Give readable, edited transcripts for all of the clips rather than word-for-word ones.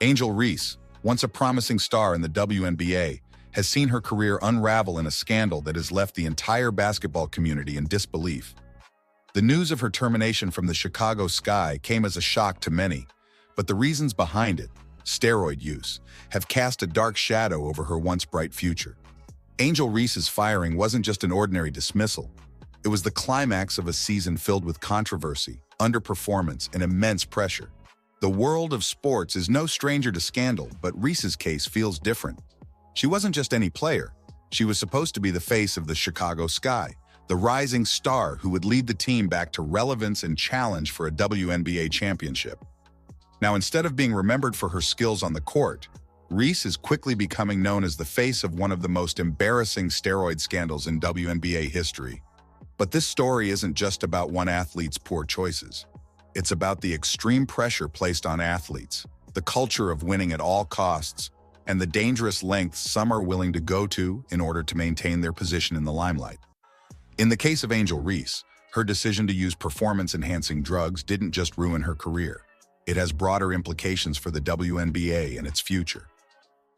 Angel Reese, once a promising star in the WNBA, has seen her career unravel in a scandal that has left the entire basketball community in disbelief. The news of her termination from the Chicago Sky came as a shock to many, but the reasons behind it, steroid use, have cast a dark shadow over her once bright future. Angel Reese's firing wasn't just an ordinary dismissal. It was the climax of a season filled with controversy, underperformance, and immense pressure. The world of sports is no stranger to scandal, but Reese's case feels different. She wasn't just any player. She was supposed to be the face of the Chicago Sky, the rising star who would lead the team back to relevance and challenge for a WNBA championship. Now, instead of being remembered for her skills on the court, Reese is quickly becoming known as the face of one of the most embarrassing steroid scandals in WNBA history. But this story isn't just about one athlete's poor choices. It's about the extreme pressure placed on athletes, the culture of winning at all costs, and the dangerous lengths some are willing to go to in order to maintain their position in the limelight. In the case of Angel Reese, her decision to use performance-enhancing drugs didn't just ruin her career. It has broader implications for the WNBA and its future.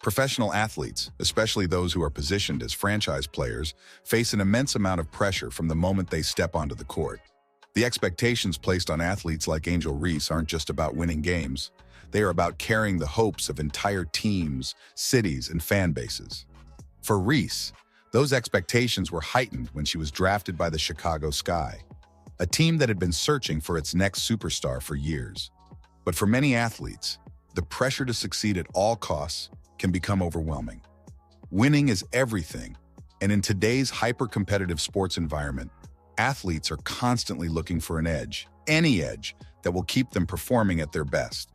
Professional athletes, especially those who are positioned as franchise players, face an immense amount of pressure from the moment they step onto the court. The expectations placed on athletes like Angel Reese aren't just about winning games. They are about carrying the hopes of entire teams, cities, and fan bases. For Reese, those expectations were heightened when she was drafted by the Chicago Sky, a team that had been searching for its next superstar for years. But for many athletes, the pressure to succeed at all costs can become overwhelming. Winning is everything, and in today's hyper-competitive sports environment, athletes are constantly looking for an edge, any edge, that will keep them performing at their best.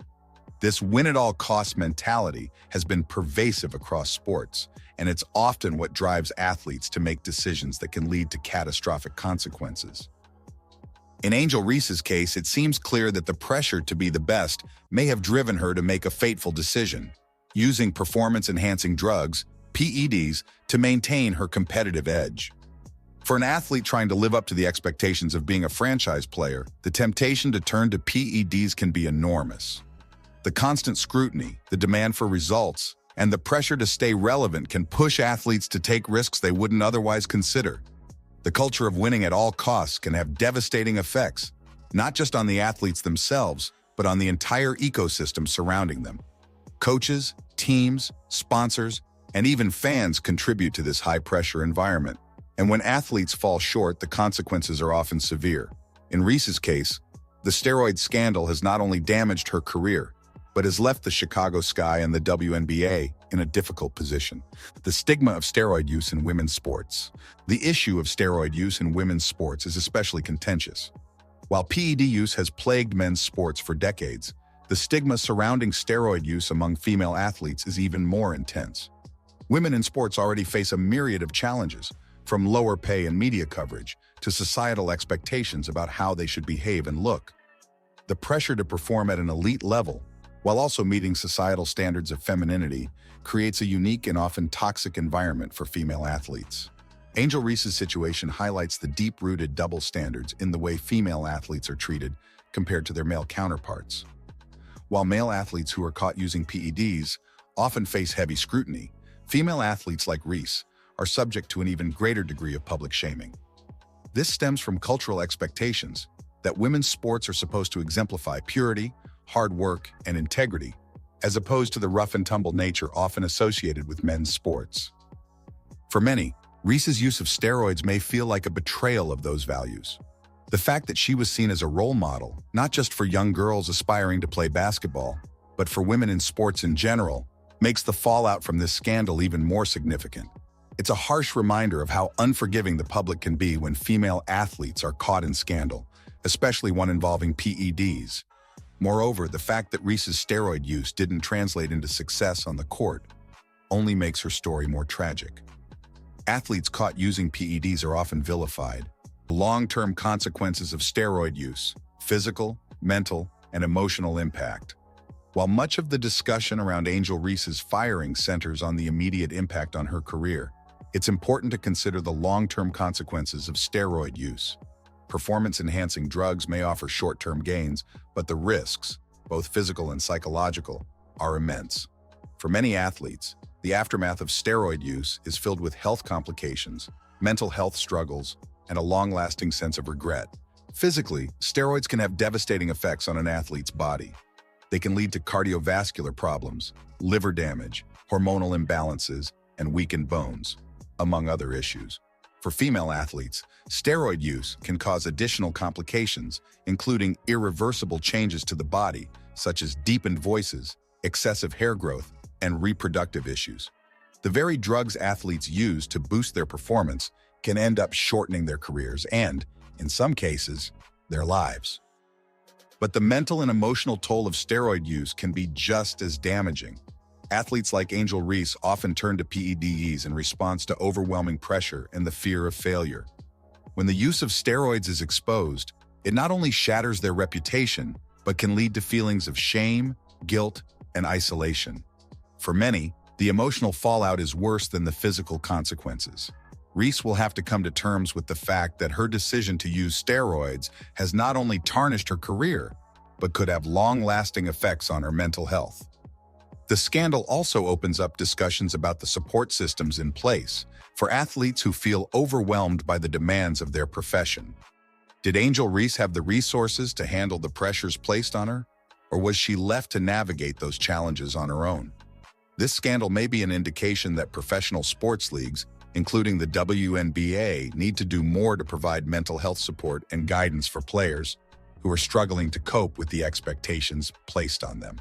This win-at-all-costs mentality has been pervasive across sports, and it's often what drives athletes to make decisions that can lead to catastrophic consequences. In Angel Reese's case, it seems clear that the pressure to be the best may have driven her to make a fateful decision, using performance-enhancing drugs, PEDs, to maintain her competitive edge. For an athlete trying to live up to the expectations of being a franchise player, the temptation to turn to PEDs can be enormous. The constant scrutiny, the demand for results, and the pressure to stay relevant can push athletes to take risks they wouldn't otherwise consider. The culture of winning at all costs can have devastating effects, not just on the athletes themselves, but on the entire ecosystem surrounding them. Coaches, teams, sponsors, and even fans contribute to this high-pressure environment. And when athletes fall short, the consequences are often severe. In Reese's case, the steroid scandal has not only damaged her career, but has left the Chicago Sky and the WNBA in a difficult position. The stigma of steroid use in women's sports. The issue of steroid use in women's sports is especially contentious. While PED use has plagued men's sports for decades, the stigma surrounding steroid use among female athletes is even more intense. Women in sports already face a myriad of challenges, from lower pay and media coverage to societal expectations about how they should behave and look. The pressure to perform at an elite level, while also meeting societal standards of femininity, creates a unique and often toxic environment for female athletes. Angel Reese's situation highlights the deep-rooted double standards in the way female athletes are treated compared to their male counterparts. While male athletes who are caught using PEDs often face heavy scrutiny, female athletes like Reese are subject to an even greater degree of public shaming. This stems from cultural expectations that women's sports are supposed to exemplify purity, hard work, and integrity, as opposed to the rough-and-tumble nature often associated with men's sports. For many, Reese's use of steroids may feel like a betrayal of those values. The fact that she was seen as a role model, not just for young girls aspiring to play basketball, but for women in sports in general, makes the fallout from this scandal even more significant. It's a harsh reminder of how unforgiving the public can be when female athletes are caught in scandal, especially one involving PEDs. Moreover, the fact that Reese's steroid use didn't translate into success on the court only makes her story more tragic. Athletes caught using PEDs are often vilified. Long-term consequences of steroid use, physical, mental, and emotional impact. While much of the discussion around Angel Reese's firing centers on the immediate impact on her career, it's important to consider the long-term consequences of steroid use. Performance-enhancing drugs may offer short-term gains, but the risks, both physical and psychological, are immense. For many athletes, the aftermath of steroid use is filled with health complications, mental health struggles, and a long-lasting sense of regret. Physically, steroids can have devastating effects on an athlete's body. They can lead to cardiovascular problems, liver damage, hormonal imbalances, and weakened bones, among other issues. For female athletes, steroid use can cause additional complications, including irreversible changes to the body, such as deepened voices, excessive hair growth, and reproductive issues. The very drugs athletes use to boost their performance can end up shortening their careers and, in some cases, their lives. But the mental and emotional toll of steroid use can be just as damaging. Athletes like Angel Reese often turn to PEDs in response to overwhelming pressure and the fear of failure. When the use of steroids is exposed, it not only shatters their reputation, but can lead to feelings of shame, guilt, and isolation. For many, the emotional fallout is worse than the physical consequences. Reese will have to come to terms with the fact that her decision to use steroids has not only tarnished her career, but could have long-lasting effects on her mental health. The scandal also opens up discussions about the support systems in place for athletes who feel overwhelmed by the demands of their profession. Did Angel Reese have the resources to handle the pressures placed on her, or was she left to navigate those challenges on her own? This scandal may be an indication that professional sports leagues, including the WNBA, need to do more to provide mental health support and guidance for players who are struggling to cope with the expectations placed on them.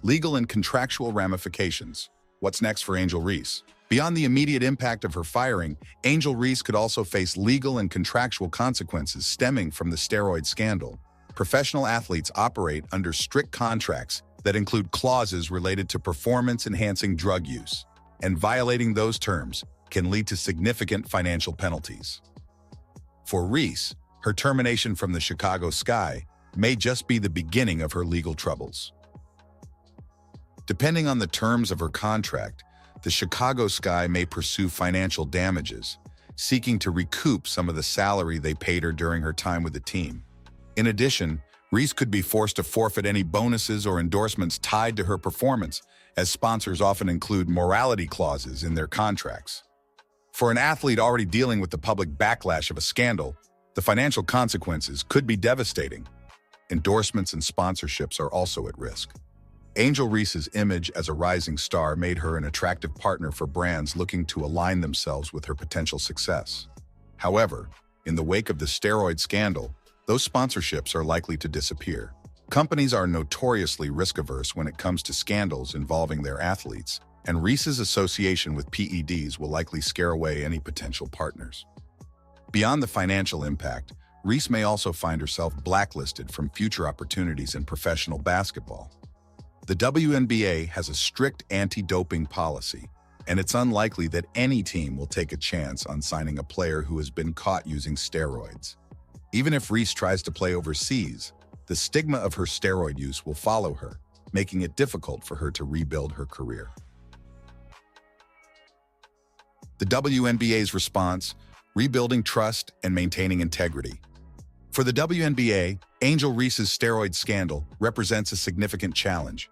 Legal and contractual ramifications. What's next for Angel Reese? Beyond the immediate impact of her firing, Angel Reese could also face legal and contractual consequences stemming from the steroid scandal. Professional athletes operate under strict contracts that include clauses related to performance-enhancing drug use, and violating those terms can lead to significant financial penalties. For Reese, her termination from the Chicago Sky may just be the beginning of her legal troubles. Depending on the terms of her contract, the Chicago Sky may pursue financial damages, seeking to recoup some of the salary they paid her during her time with the team. In addition, Reese could be forced to forfeit any bonuses or endorsements tied to her performance, as sponsors often include morality clauses in their contracts. For an athlete already dealing with the public backlash of a scandal, the financial consequences could be devastating. Endorsements and sponsorships are also at risk. Angel Reese's image as a rising star made her an attractive partner for brands looking to align themselves with her potential success. However, in the wake of the steroid scandal, those sponsorships are likely to disappear. Companies are notoriously risk-averse when it comes to scandals involving their athletes, and Reese's association with PEDs will likely scare away any potential partners. Beyond the financial impact, Reese may also find herself blacklisted from future opportunities in professional basketball. The WNBA has a strict anti-doping policy, and it's unlikely that any team will take a chance on signing a player who has been caught using steroids. Even if Reese tries to play overseas, the stigma of her steroid use will follow her, making it difficult for her to rebuild her career. The WNBA's response: rebuilding trust and maintaining integrity. For the WNBA, Angel Reese's steroid scandal represents a significant challenge.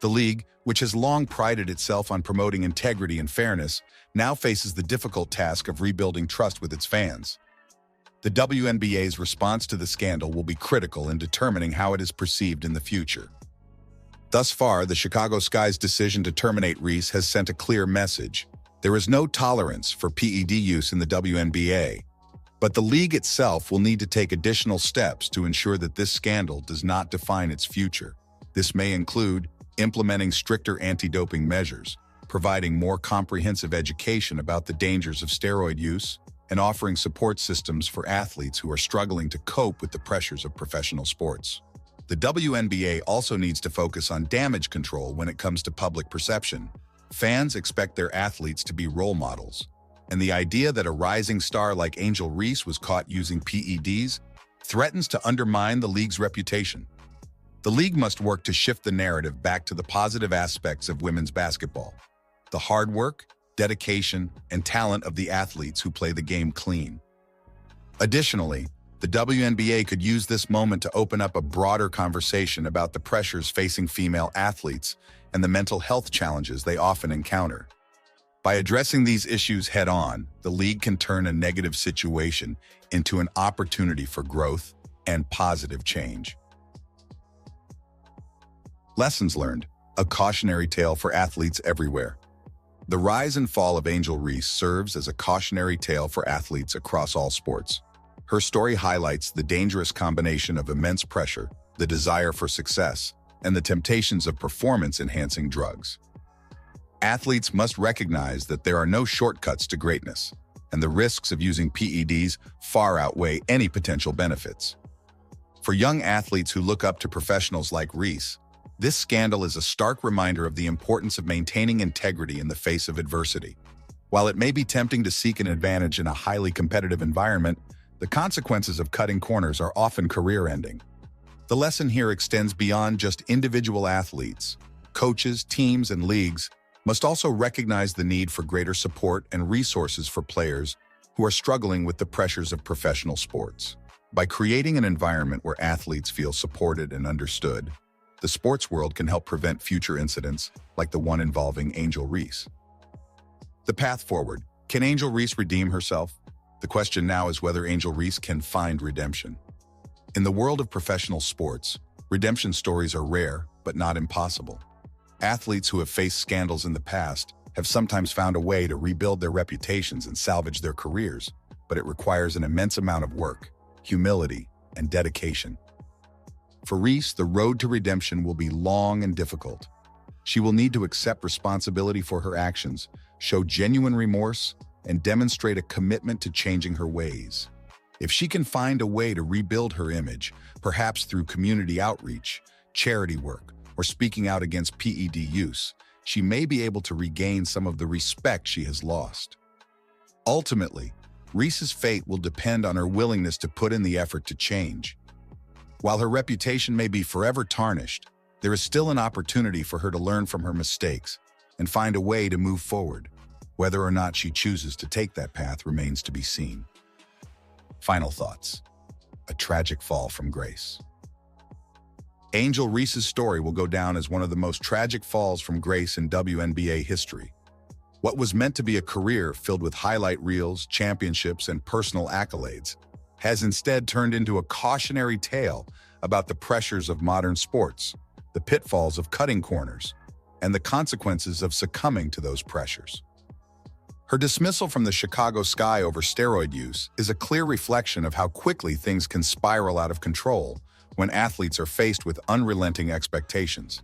The league, which has long prided itself on promoting integrity and fairness, now faces the difficult task of rebuilding trust with its fans. The WNBA's response to the scandal will be critical in determining how it is perceived in the future. Thus far, the Chicago Sky's decision to terminate Reese has sent a clear message. There is no tolerance for PED use in the WNBA, but the league itself will need to take additional steps to ensure that this scandal does not define its future. This may include implementing stricter anti-doping measures, providing more comprehensive education about the dangers of steroid use, and offering support systems for athletes who are struggling to cope with the pressures of professional sports. The WNBA also needs to focus on damage control when it comes to public perception. Fans expect their athletes to be role models, and the idea that a rising star like Angel Reese was caught using PEDs threatens to undermine the league's reputation. The league must work to shift the narrative back to the positive aspects of women's basketball: the hard work, dedication, and talent of the athletes who play the game clean. Additionally, The WNBA could use this moment to open up a broader conversation about the pressures facing female athletes and the mental health challenges they often encounter. By addressing these issues head-on, the league can turn a negative situation into an opportunity for growth and positive change. Lessons learned, a cautionary tale for athletes everywhere. The rise and fall of Angel Reese serves as a cautionary tale for athletes across all sports. Her story highlights the dangerous combination of immense pressure, the desire for success, and the temptations of performance-enhancing drugs. Athletes must recognize that there are no shortcuts to greatness, and the risks of using PEDs far outweigh any potential benefits. For young athletes who look up to professionals like Reese, this scandal is a stark reminder of the importance of maintaining integrity in the face of adversity. While it may be tempting to seek an advantage in a highly competitive environment, the consequences of cutting corners are often career-ending. The lesson here extends beyond just individual athletes. Coaches, teams, and leagues must also recognize the need for greater support and resources for players who are struggling with the pressures of professional sports. By creating an environment where athletes feel supported and understood, the sports world can help prevent future incidents like the one involving Angel Reese. The path forward. Can Angel Reese redeem herself? The question now is whether Angel Reese can find redemption. In the world of professional sports, redemption stories are rare, but not impossible. Athletes who have faced scandals in the past have sometimes found a way to rebuild their reputations and salvage their careers, but it requires an immense amount of work, humility, and dedication. For Reese, the road to redemption will be long and difficult. She will need to accept responsibility for her actions, show genuine remorse, and demonstrate a commitment to changing her ways. If she can find a way to rebuild her image, perhaps through community outreach, charity work, or speaking out against PED use, she may be able to regain some of the respect she has lost. Ultimately, Reese's fate will depend on her willingness to put in the effort to change. While her reputation may be forever tarnished, there is still an opportunity for her to learn from her mistakes and find a way to move forward. Whether or not she chooses to take that path remains to be seen. Final thoughts. A tragic fall from grace. Angel Reese's story will go down as one of the most tragic falls from grace in WNBA history. What was meant to be a career filled with highlight reels, championships, and personal accolades has instead turned into a cautionary tale about the pressures of modern sports, the pitfalls of cutting corners, and the consequences of succumbing to those pressures. Her dismissal from the Chicago Sky over steroid use is a clear reflection of how quickly things can spiral out of control when athletes are faced with unrelenting expectations.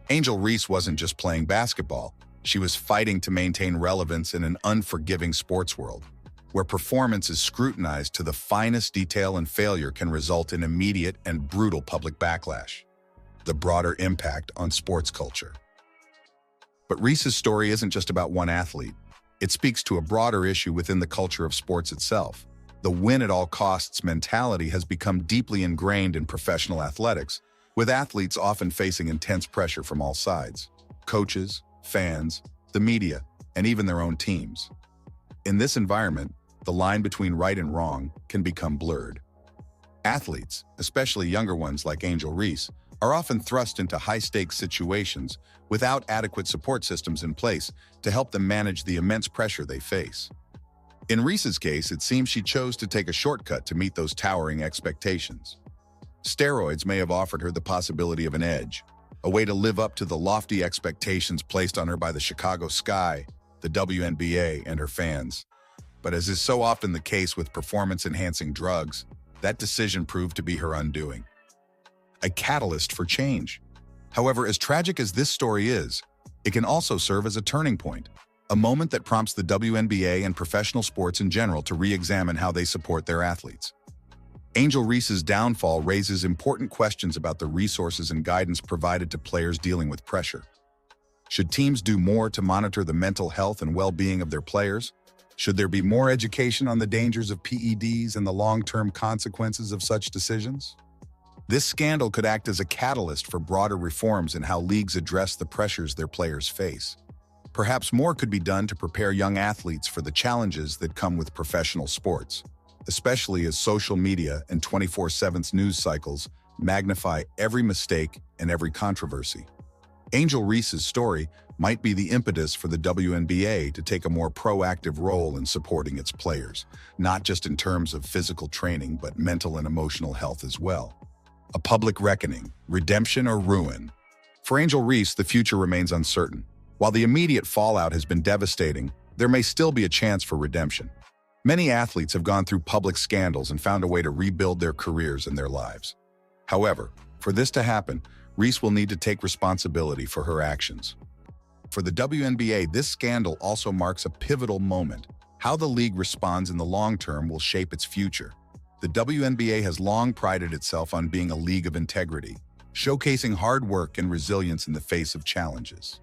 Angel Reese wasn't just playing basketball, she was fighting to maintain relevance in an unforgiving sports world, where performance is scrutinized to the finest detail and failure can result in immediate and brutal public backlash. The broader impact on sports culture. But Reese's story isn't just about one athlete. It speaks to a broader issue within the culture of sports itself. The win-at-all-costs mentality has become deeply ingrained in professional athletics, with athletes often facing intense pressure from all sides: coaches, fans, the media, and even their own teams. In this environment, the line between right and wrong can become blurred. Athletes, especially younger ones like Angel Reese, are often thrust into high-stakes situations without adequate support systems in place to help them manage the immense pressure they face. In Reese's case, it seems she chose to take a shortcut to meet those towering expectations. Steroids may have offered her the possibility of an edge, a way to live up to the lofty expectations placed on her by the Chicago Sky, the WNBA, and her fans. But as is so often the case with performance-enhancing drugs, that decision proved to be her undoing. A catalyst for change. However, as tragic as this story is, it can also serve as a turning point, a moment that prompts the WNBA and professional sports in general to re-examine how they support their athletes. Angel Reese's downfall raises important questions about the resources and guidance provided to players dealing with pressure. Should teams do more to monitor the mental health and well-being of their players? Should there be more education on the dangers of PEDs and the long-term consequences of such decisions? This scandal could act as a catalyst for broader reforms in how leagues address the pressures their players face. Perhaps more could be done to prepare young athletes for the challenges that come with professional sports. especially as social media and 24/7 news cycles magnify every mistake and every controversy. Angel Reese's story might be the impetus for the WNBA to take a more proactive role in supporting its players, not just in terms of physical training, but mental and emotional health as well. A public reckoning, redemption or ruin. For Angel Reese, the future remains uncertain. While the immediate fallout has been devastating, there may still be a chance for redemption. Many athletes have gone through public scandals and found a way to rebuild their careers and their lives. However, for this to happen, Reese will need to take responsibility for her actions. For the WNBA, this scandal also marks a pivotal moment. How the league responds in the long term will shape its future. The WNBA has long prided itself on being a league of integrity, showcasing hard work and resilience in the face of challenges.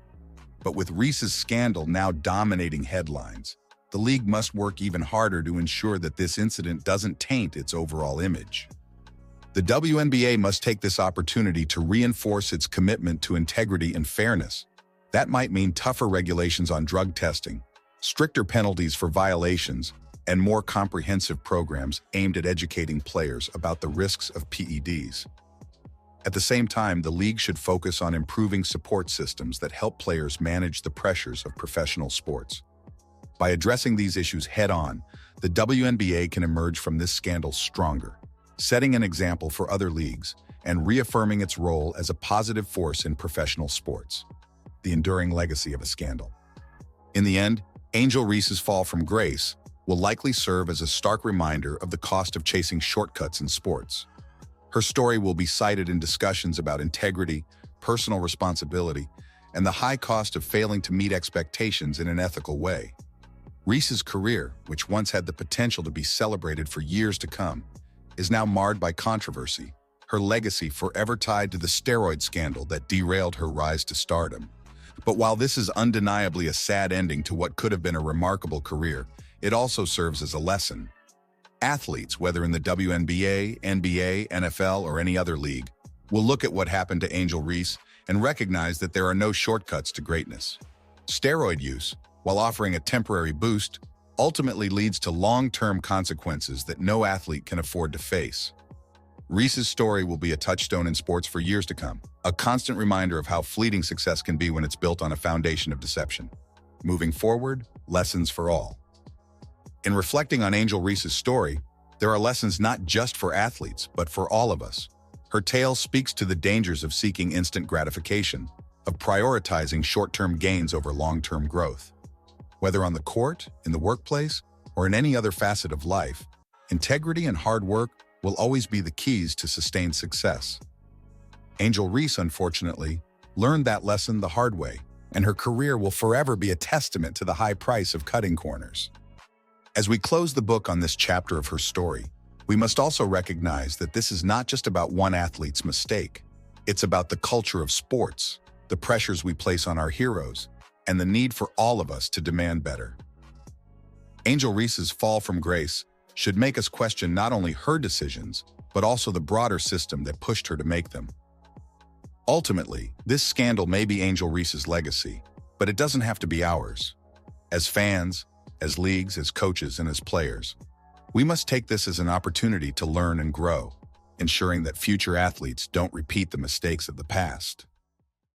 But with Reese's scandal now dominating headlines, the league must work even harder to ensure that this incident doesn't taint its overall image. The WNBA must take this opportunity to reinforce its commitment to integrity and fairness. That might mean tougher regulations on drug testing, stricter penalties for violations, and more comprehensive programs aimed at educating players about the risks of PEDs. At the same time, the league should focus on improving support systems that help players manage the pressures of professional sports. By addressing these issues head-on, the WNBA can emerge from this scandal stronger, setting an example for other leagues and reaffirming its role as a positive force in professional sports. The enduring legacy of a scandal. In the end, Angel Reese's fall from grace will likely serve as a stark reminder of the cost of chasing shortcuts in sports. Her story will be cited in discussions about integrity, personal responsibility, and the high cost of failing to meet expectations in an ethical way. Reese's career, which once had the potential to be celebrated for years to come, is now marred by controversy, her legacy forever tied to the steroid scandal that derailed her rise to stardom. But while this is undeniably a sad ending to what could have been a remarkable career, it also serves as a lesson. Athletes, whether in the WNBA, NBA, NFL, or any other league, will look at what happened to Angel Reese and recognize that there are no shortcuts to greatness. Steroid use, while offering a temporary boost, ultimately leads to long-term consequences that no athlete can afford to face. Reese's story will be a touchstone in sports for years to come, a constant reminder of how fleeting success can be when it's built on a foundation of deception. Moving forward, lessons for all. In reflecting on Angel Reese's story, there are lessons not just for athletes, but for all of us. Her tale speaks to the dangers of seeking instant gratification, of prioritizing short-term gains over long-term growth. Whether on the court, in the workplace, or in any other facet of life, integrity and hard work will always be the keys to sustained success. Angel Reese, unfortunately, learned that lesson the hard way, and her career will forever be a testament to the high price of cutting corners. As we close the book on this chapter of her story, we must also recognize that this is not just about one athlete's mistake. It's about the culture of sports, the pressures we place on our heroes, and the need for all of us to demand better. Angel Reese's fall from grace should make us question not only her decisions, but also the broader system that pushed her to make them. Ultimately, this scandal may be Angel Reese's legacy, but it doesn't have to be ours. As fans, as leagues, as coaches, and as players, we must take this as an opportunity to learn and grow, ensuring that future athletes don't repeat the mistakes of the past.